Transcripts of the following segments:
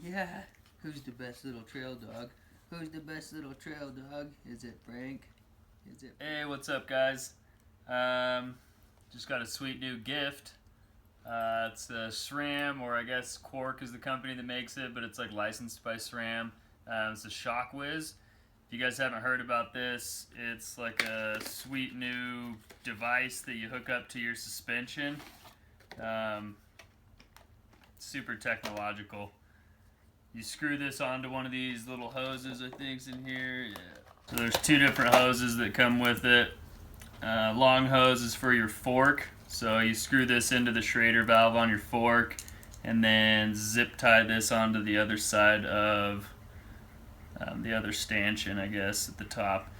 Yeah, who's the best little trail dog? Who's the best little trail dog? Is it Frank? Is it? Hey, what's up, guys? Just got a sweet new gift. It's a SRAM, or I guess Quarq is the company that makes it, but it's like licensed by SRAM. It's a Shockwiz. If you guys haven't heard about this, it's like a sweet new device that you hook up to your suspension. Super technological. You screw this onto one of these little hoses, I think's in here. Yeah. So there's two different hoses that come with it. Long hose is for your fork. So you screw this into the Schrader valve on your fork and then zip tie this onto the other side of the other stanchion, I guess, at the top.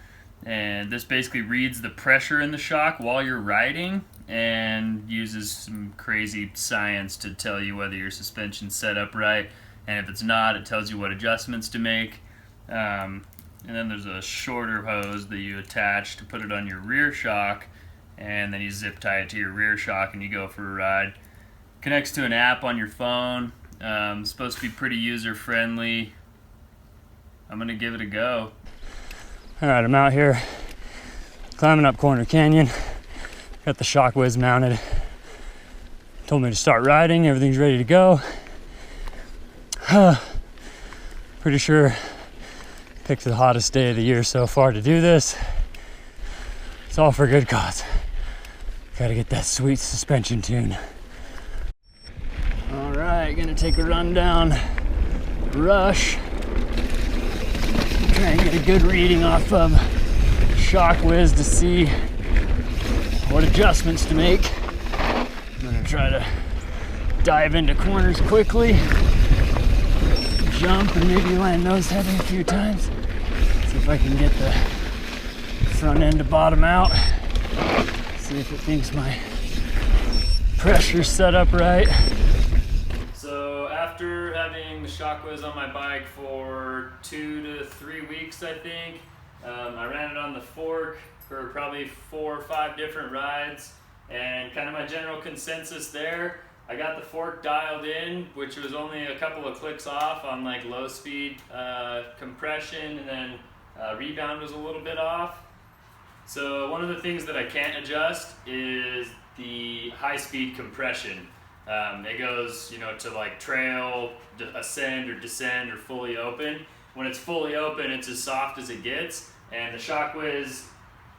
And this basically reads the pressure in the shock while you're riding and uses some crazy science to tell you whether your suspension's set up right. And if it's not, it tells you what adjustments to make. And then there's a shorter hose that you attach to put it on your rear shock, and then you zip tie it to your rear shock and you go for a ride. Connects to an app on your phone. It's supposed to be pretty user-friendly. I'm gonna give it a go. All right, I'm out here climbing up Corner Canyon. Got the Shockwiz mounted. Told me to start riding, everything's ready to go. Pretty sure picked the hottest day of the year so far to do this. It's all for a good cause. Gotta get that sweet suspension tune. All right, gonna take a run down Rush. Try and get a good reading off of Shockwiz to see what adjustments to make. I'm gonna try to dive into corners quickly, jump and maybe land nose heading a few times. See if I can get the front end to bottom out. See if it thinks my pressure's set up right. So after having the Shockwiz on my bike for 2 to 3 weeks, I think, I ran it on the fork for probably 4 or 5 different rides, and kind of my general consensus there, I got the fork dialed in, which was only a couple of clicks off on like low speed compression, and then rebound was a little bit off. So one of the things that I can't adjust is the high speed compression. It goes, to like trail, ascend or descend or fully open. When it's fully open, it's as soft as it gets, and the Shockwiz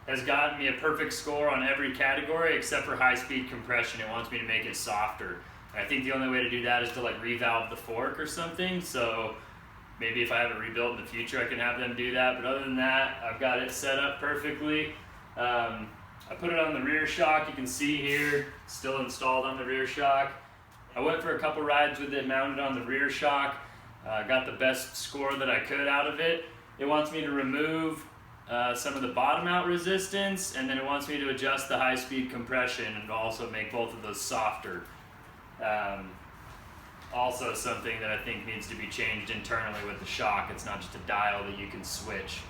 has gotten me a perfect score on every category except for high speed compression. It wants me to make it softer. And I think the only way to do that is to like revalve the fork or something. So maybe if I have it rebuilt in the future, I can have them do that. But other than that, I've got it set up perfectly. I put it on the rear shock. You can see here, still installed on the rear shock. I went for a couple rides with it mounted on the rear shock. Got the best score that I could out of it. It wants me to remove some of the bottom out resistance, and then it wants me to adjust the high speed compression and also make both of those softer. Also something that I think needs to be changed internally with the shock. It's not just a dial that you can switch.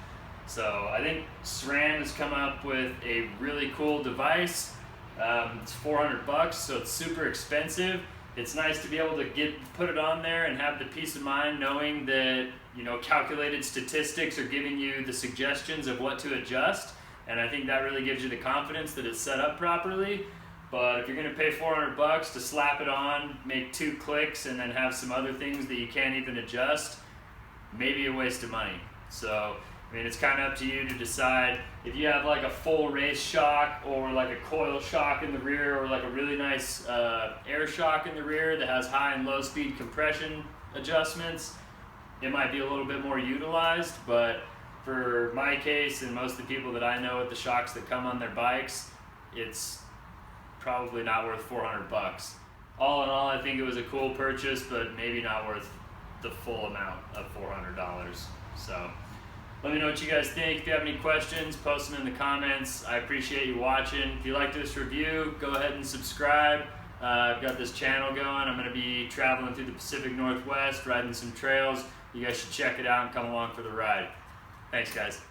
So I think SRAM has come up with a really cool device. It's $400, so it's super expensive. It's nice to be able to put it on there and have the peace of mind knowing that calculated statistics are giving you the suggestions of what to adjust, and I think that really gives you the confidence that it's set up properly. But if you're going to pay $400 to slap it on, make 2 clicks, and then have some other things that you can't even adjust, maybe a waste of money. So it's kind of up to you to decide. If you have like a full race shock or like a coil shock in the rear, or like a really nice air shock in the rear that has high and low speed compression adjustments, it might be a little bit more utilized. But for my case and most of the people that I know with the shocks that come on their bikes, it's probably not worth $400. All in all, I think it was a cool purchase, but maybe not worth the full amount of $400. So let me know what you guys think. If you have any questions, post them in the comments. I appreciate you watching. If you like this review, go ahead and subscribe. I've got this channel going. I'm going to be traveling through the Pacific Northwest, riding some trails. You guys should check it out and come along for the ride. Thanks, guys.